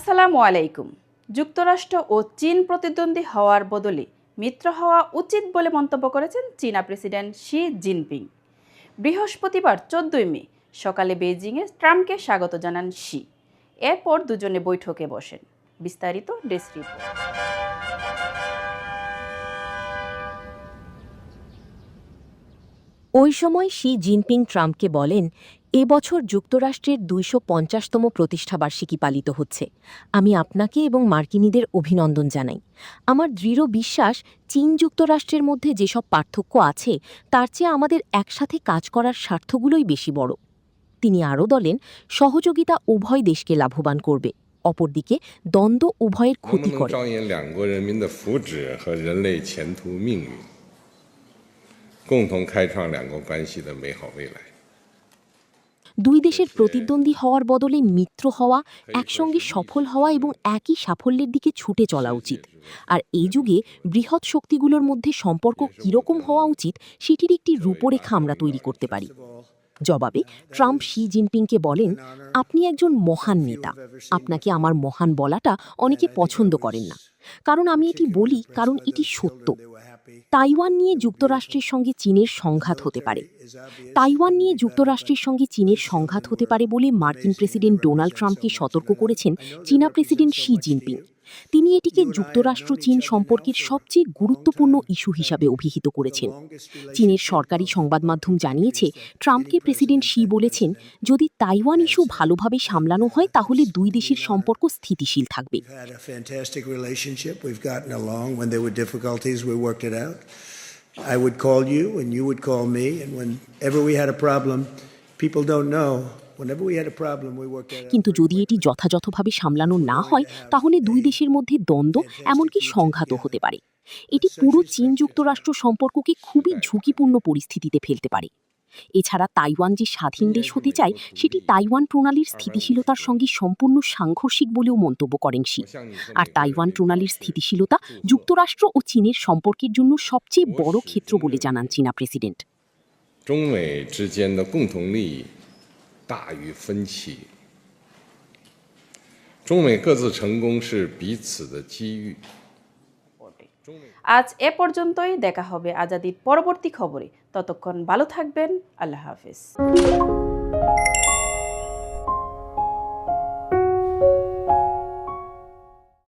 আসসালামু আলাইকুম। যুক্তরাষ্ট্র ও চীন প্রতিদ্বন্দ্বী হওয়ার বদলে মিত্র হওয়া উচিত বলে মন্তব্য করেছেন চীনা প্রেসিডেন্ট শি জিনপিং। বৃহস্পতিবার 14 মে সকালে বেইজিংয়ে ট্রাম্পকে স্বাগত জানান শি। এরপর দুজনে বৈঠকে বসেন। বিস্তারিত ডেস্ক রিপোর্ট। ওই সময় শি জিনপিং ট্রাম্পকে বলেন, এবছর যুক্তরাষ্ট্রের ২৫০তম প্রতিষ্ঠাবার্ষিকী পালিত হচ্ছে। আমি আপনাকে এবং মার্কিনীদের অভিনন্দন জানাই। আমার দৃঢ় বিশ্বাস, চীন যুক্তরাষ্ট্রের মধ্যে যেসব পার্থক্য আছে তার চেয়ে আমাদের একসাথে কাজ করার স্বার্থগুলোই বেশি বড়। তিনি আরও বলেন, সহযোগিতা উভয় দেশকে লাভবান করবে, অপরদিকে দ্বন্দ্ব উভয়ের ক্ষতি করে। দুই দেশের প্রতিদ্বন্দ্বী হওয়ার বদলে মিত্র হওয়া, একসঙ্গে সফল হওয়া এবং একই সাফল্যের দিকে ছুটে চলা উচিত। আর এই যুগে বৃহৎ শক্তিগুলোর মধ্যে সম্পর্ক কীরকম হওয়া উচিত সেটির একটি রূপরেখা আমরা তৈরি করতে পারি। জবাবে ট্রাম্প শি জিনপিংকে বলেন, আপনি একজন মহান নেতা। আপনাকে আমার মহান বলাটা অনেকে পছন্দ করেন না, কারণ আমি এটি বলি কারণ এটি সত্য। তাইওয়ান নিয়ে যুক্তরাষ্ট্রের সঙ্গে চীনের সংঘাত হতে পারে। বলে মার্কিন প্রেসিডেন্ট ডোনাল্ড ট্রাম্পকে সতর্ক করেছেন চীনা প্রেসিডেন্ট শি জিনপিং। তিনি এটিকে যুক্তরাষ্ট্র চীন সম্পর্কের সবচেয়ে গুরুত্বপূর্ণ ইস্যু হিসাবে অভিহিত করেছেন। চীনের সরকারি সংবাদ মাধ্যম জানিয়েছে, ট্রাম্পকে প্রেসিডেন্ট শি বলেছেন, যদি তাইওয়ান ইস্যু ভালোভাবে সামলানো হয় তাহলে দুই দেশের সম্পর্ক স্থিতিশীল থাকবে। I would call you and you would call me, and whenever we had a problem, people don't know, whenever we had a problem we worked it out. কিন্তু যদি এটি যথাযথভাবে সামলানো না হয় তাহলে দুই দেশের মধ্যে দ্বন্দ্ব, এমনকি সংঘাতও হতে পারে। এটি পুরো চীন যুক্তরাষ্ট্র সম্পর্ককে খুবই ঝুঁকিপূর্ণ পরিস্থিতিতে ফেলতে পারে। এছাড়া তাইওয়ান যে স্বাধীন দেশ হতে চায় সেটি তাইওয়ান প্রণালীর স্থিতিশীলতার সঙ্গে সম্পূর্ণ সাংঘর্ষিক বলেও মন্তব্য করেন শি। আর তাইওয়ান প্রণালীর স্থিতিশীলতা যুক্তরাষ্ট্র ও চীনের সম্পর্কের জন্য সবচেয়ে বড় ক্ষেত্র বলে জানান চীনা প্রেসিডেন্ট। আজ এ পর্যন্তই। দেখা হবে আজাদির পরবর্তী খবরে। ততক্ষণ ভালো থাকবেন। আল্লাহ হাফেজ।